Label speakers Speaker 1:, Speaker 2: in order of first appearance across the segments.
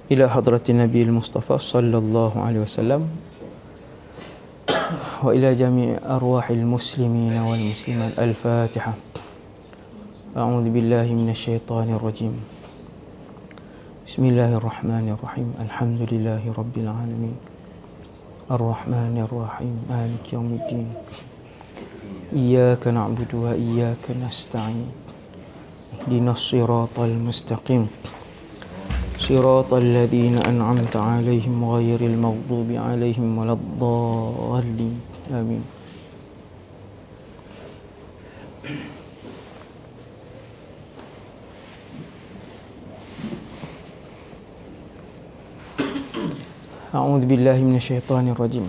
Speaker 1: إلى حضرة النبي المصطفى صلى الله عليه وسلم وإلى جميع أرواح المسلمين والمسلمات. الفاتحة. أعوذ بالله من الشيطان الرجيم. بسم الله الرحمن الرحيم. الحمد لله رب العالمين الرحمن الرحيم مالك يوم الدين إياك نعبد وإياك نستعين اهدنا الصراط المستقيم صراط الذين أنعمت عليهم غير المغضوب عليهم ولا الضالين آمين. أعوذ بالله من الشيطان الرجيم.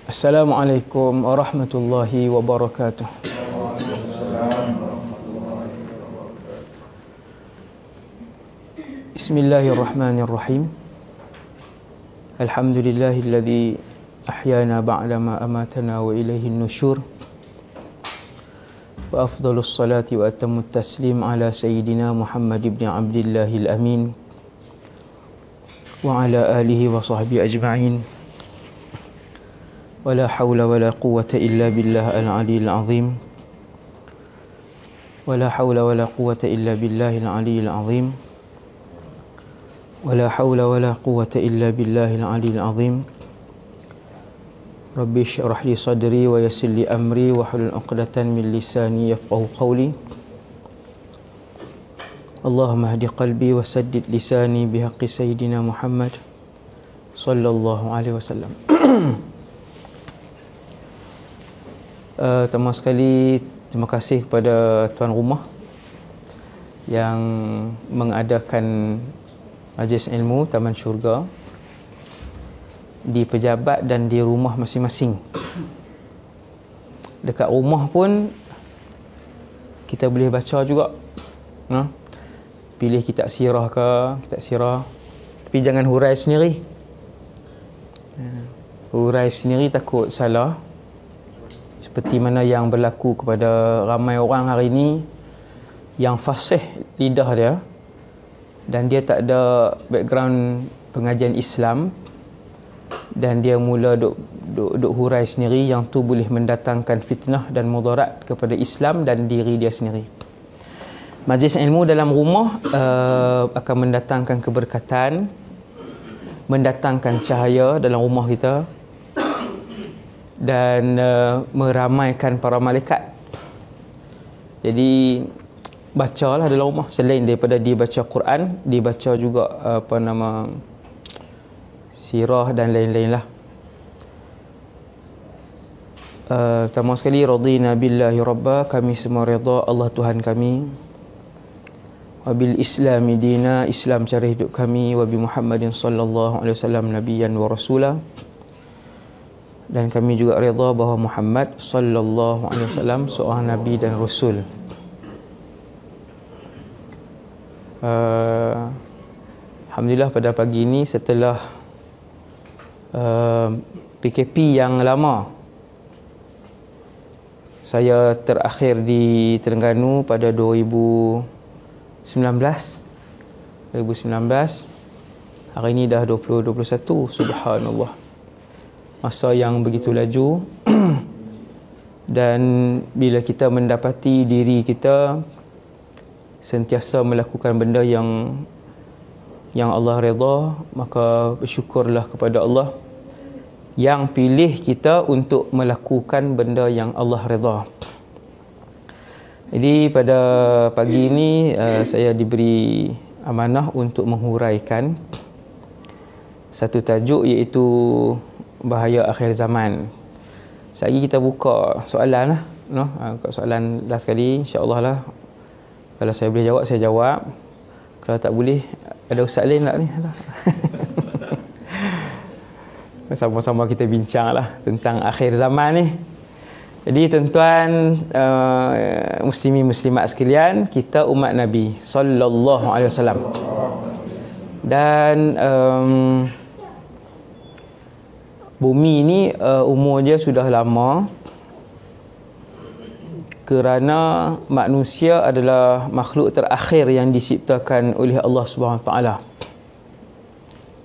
Speaker 1: السلام عليكم ورحمة الله وبركاته. بسم الله الرحمن الرحيم. الحمد لله الذي أحيانا بعدما أماتنا وإليه النشور. وأفضل الصلاة وأتم التسليم على سيدنا محمد بن عبد الله الأمين وعلى آله وصحبه أجمعين. ولا حول ولا قوة إلا بالله العلي العظيم. ولا حول ولا قوة إلا بالله العلي العظيم. ولا حول ولا قوة إلا بالله العلي العظيم. ربي اشرح لي صدري ويسر لي أمري واحلل عقدة من لساني يفقهوا قولي. اللهم اهد قلبي وسدد لساني بحق سيدنا محمد صلى الله عليه وسلم. Pertama sekali terima kasih kepada tuan rumah yang mengadakan majlis ilmu Taman Syurga di pejabat dan di rumah masing-masing. Dekat rumah pun kita boleh baca juga. Pilih kitab sirah ke, kitab sirah. Tapi jangan hurai sendiri. Hurai sendiri takut salah. Seperti mana yang berlaku kepada ramai orang hari ini yang fasih lidah dia dan dia tak ada background pengajian Islam dan dia mula duk hurai sendiri, yang tu boleh mendatangkan fitnah dan mudarat kepada Islam dan diri dia sendiri. Majlis ilmu dalam rumah akan mendatangkan keberkatan, mendatangkan cahaya dalam rumah kita dan meramaikan para malaikat. Jadi bacalah dalam rumah, selain daripada dibaca Quran, dibaca juga sirah dan lain-lain lah. Pertama sekali, radina billahi rabba, kami semua redha Allah Tuhan kami. Wabil islami dina, Islam cara hidup kami. Wabi Muhammadin sallallahu alaihi wasallam nabiyyan wa rasulah, dan kami juga redha bahawa Muhammad sallallahu alaihi wasallam seorang nabi dan rasul. Alhamdulillah pada pagi ini setelah PKP yang lama, saya terakhir di Terengganu pada 2019. Hari ini dah 2021. Subhanallah, masa yang begitu laju. Dan bila kita mendapati diri kita sentiasa melakukan benda yang Allah redha, maka bersyukurlah kepada Allah yang pilih kita untuk melakukan benda yang Allah redha. Jadi pada pagi ini saya diberi amanah untuk menghuraikan satu tajuk, iaitu bahaya akhir zaman. Sekali kita buka soalan lah, soalan last kali, insya-Allah lah. Kalau saya boleh jawab, saya jawab. Kalau tak boleh, ada ustaz lain tak ni? Sama-sama kita bincang lah tentang akhir zaman ni. Jadi tuan-tuan, muslimin muslimat sekalian, kita umat Nabi sallallahu alaihi wasallam. Dan bumi ni umur dia sudah lama, kerana manusia adalah makhluk terakhir yang diciptakan oleh Allah Subhanahu Wa Taala.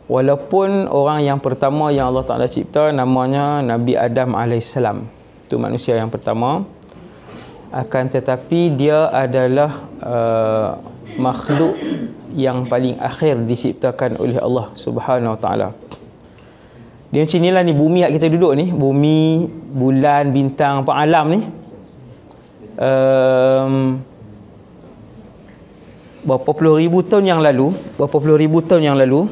Speaker 1: Walaupun orang yang pertama yang Allah Ta'ala cipta namanya Nabi Adam AS, itu manusia yang pertama, akan tetapi dia adalah makhluk yang paling akhir diciptakan oleh Allah Subhanahu Wa Ta'ala. Dia macam inilah ni, bumi yang kita duduk ni, bumi, bulan, bintang, apa alam ni, berapa puluh ribu tahun yang lalu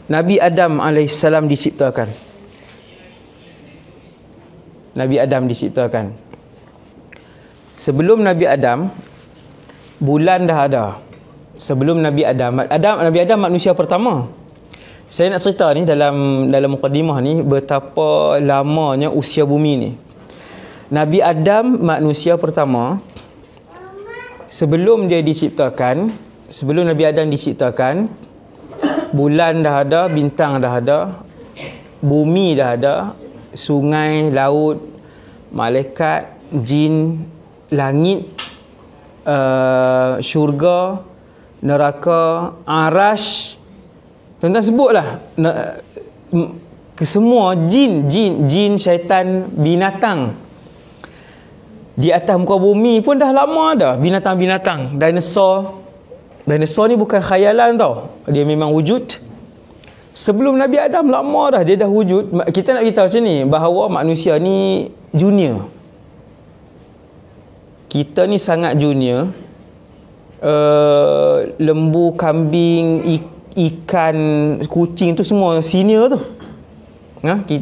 Speaker 1: Nabi Adam AS diciptakan. Nabi Adam diciptakan. Sebelum Nabi Adam, bulan dah ada. Sebelum Nabi Adam manusia pertama. Saya nak cerita ni dalam mukadimah ni betapa lamanya usia bumi ni. Nabi Adam manusia pertama. Sebelum Nabi Adam diciptakan, bulan dah ada, bintang dah ada, bumi dah ada, sungai, laut, malaikat, jin, langit, syurga, neraka, arash. Tuan-tuan sebutlah kesemua jin, syaitan, binatang. Di atas muka bumi pun dah lama dah binatang-binatang. Dinosaur ni bukan khayalan tau. Dia memang wujud. Sebelum Nabi Adam lama dah dia dah wujud. Kita nak beritahu macam ni, bahawa manusia ni junior. Kita ni sangat junior. Lembu, kambing, ikan, kucing tu semua senior tu.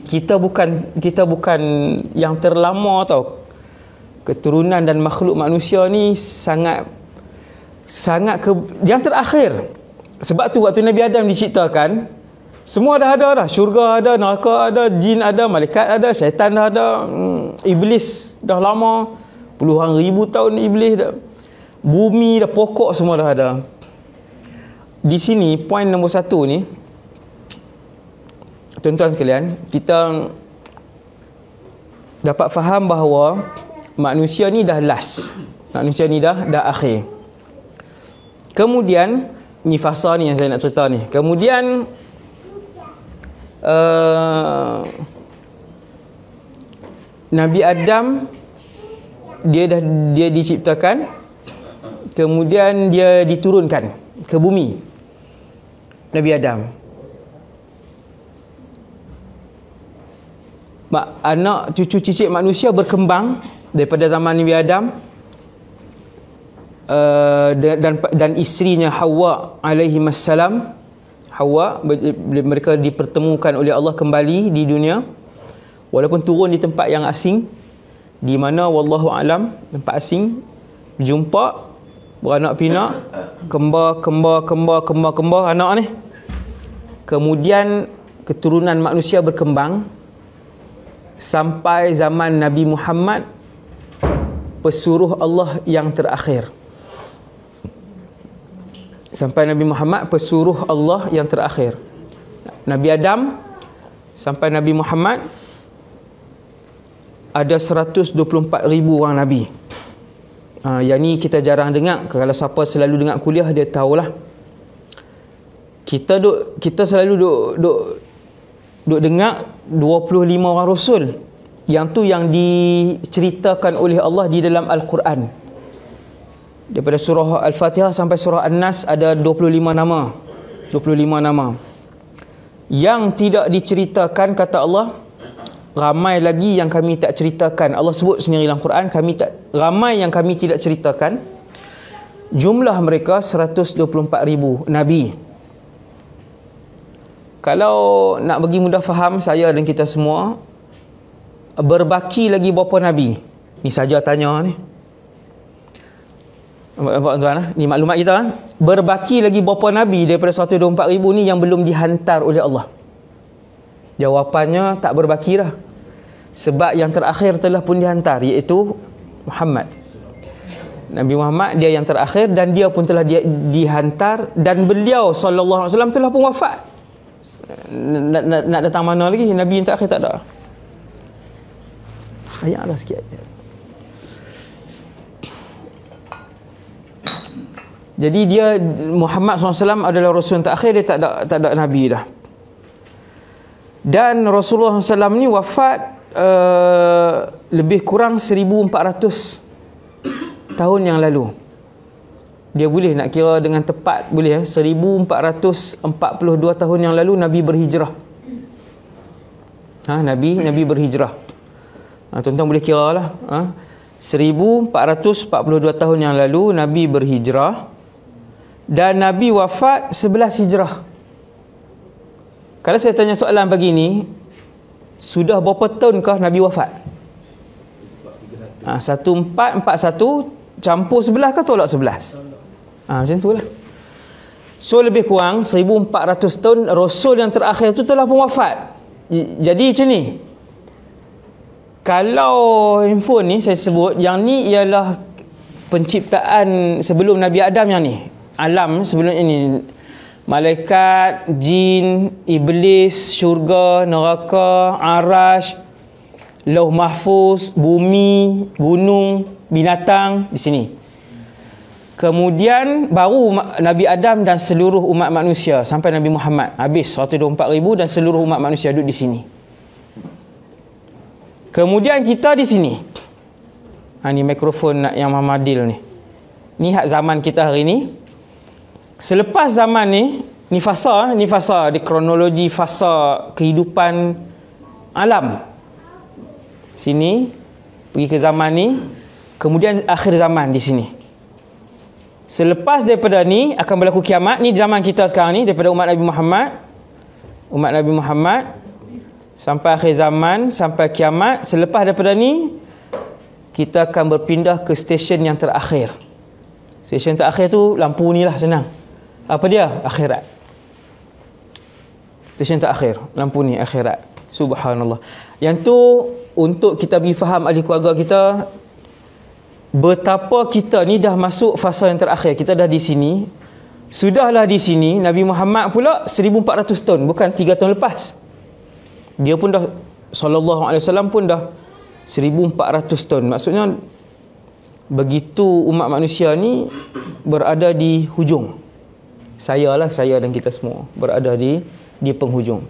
Speaker 1: Kita bukan yang terlama tau. Keturunan dan makhluk manusia ni sangat yang terakhir. Sebab tu waktu Nabi Adam diciptakan, semua dah ada dah. Syurga ada, neraka ada, jin ada, malaikat ada, syaitan dah ada, iblis dah lama, puluhan ribu tahun iblis dah. Bumi dah, pokok semua dah ada. Di sini poin nombor 1 ni, tuan-tuan sekalian, kita dapat faham bahawa manusia ni dah last. Manusia ni dah akhir. Kemudian, ni fasa ni yang saya nak cerita ni. Kemudian Nabi Adam dia diciptakan, kemudian dia diturunkan ke bumi. Nabi Adam, anak cucu cicit manusia berkembang daripada zaman Nabi Adam, dan isterinya Hawa alaihi wassalam. Hawa, mereka dipertemukan oleh Allah kembali di dunia, walaupun turun di tempat yang asing, di mana wallahu alam, tempat asing, berjumpa, beranak pinak, kembar anak ni. Kemudian keturunan manusia berkembang sampai zaman Nabi Muhammad, pesuruh Allah yang terakhir. Sampai Nabi Muhammad, pesuruh Allah yang terakhir. Nabi Adam sampai Nabi Muhammad ada 124,000 orang Nabi. Yang ni kita jarang dengar. Kalau siapa selalu dengar kuliah, dia tahulah. Kita selalu duk dengar 25 orang Rasul. Yang tu yang diceritakan oleh Allah di dalam Al-Quran. Daripada surah Al-Fatihah sampai surah An-Nas ada 25 nama. 25 nama. Yang tidak diceritakan, kata Allah, ramai lagi yang kami tak ceritakan. Allah sebut sendiri dalam Quran, ramai yang kami tidak ceritakan. Jumlah mereka 124,000 Nabi. Kalau nak bagi mudah faham saya dan kita semua, berbaki lagi berapa Nabi? Ni saja tanya ni. Tuan-tuan, ni maklumat kita. Berbaki lagi berapa Nabi daripada 124,000 ni yang belum dihantar oleh Allah? Jawapannya tak berbaki dah. Sebab yang terakhir telah pun dihantar, iaitu Muhammad. Nabi Muhammad dia yang terakhir, dan dia pun telah dihantar, dan beliau sallallahu alaihi wasallam telah pun wafat. Nak datang mana lagi? Nabi yang terakhir tak ada. Ayat lah sikit. Jadi dia Muhammad SAW adalah Rasul yang terakhir, dia tak ada Nabi dah. Dan Rasulullah SAW ni wafat lebih kurang 1400 tahun yang lalu. Dia boleh nak kira dengan tepat, boleh 1442 tahun yang lalu Nabi berhijrah. Nabi berhijrah. Tuan-tuan boleh kira lah. 1442 tahun yang lalu Nabi berhijrah dan Nabi wafat 11 hijrah. Kalau saya tanya soalan begini, sudah berapa tahunkah Nabi wafat? 1441 campur 11 ke tolak 11? Macam tu lah. So lebih kurang 1400 tahun Rasul yang terakhir tu telah pun wafat. Jadi macam ni, kalau handphone ni saya sebut, yang ni ialah penciptaan sebelum Nabi Adam. Yang ni alam sebelum ini, malaikat, jin, iblis, syurga, neraka, arash, lauh mahfuz, bumi, gunung, binatang di sini. Kemudian baru Nabi Adam dan seluruh umat manusia sampai Nabi Muhammad, habis 124,000 dan seluruh umat manusia duduk di sini. Kemudian kita di sini. Ni mikrofon yang Mamadil ni. Ni hak zaman kita hari ni. Selepas zaman ni fasa di kronologi fasa kehidupan alam. Sini pergi ke zaman ni, kemudian akhir zaman di sini. Selepas daripada ni akan berlaku kiamat. Ni zaman kita sekarang ni, daripada umat Nabi Muhammad sampai akhir zaman, sampai kiamat. Selepas daripada ni kita akan berpindah ke stesen yang terakhir. Stesen terakhir tu lampu ni lah, senang. Apa dia? Akhirat. Stesen terakhir, lampu ni akhirat. Subhanallah. Yang tu untuk kita bagi faham ahli keluarga kita, betapa kita ni dah masuk fasa yang terakhir. Kita dah di sini. Sudahlah di sini. Nabi Muhammad pula 1400 tahun, bukan 3 tahun lepas. Dia pun dah, sallallahu alaihi wasallam pun dah 1400 tahun. Maksudnya begitu umat manusia ni berada di hujung. Saya dan kita semua berada di penghujung.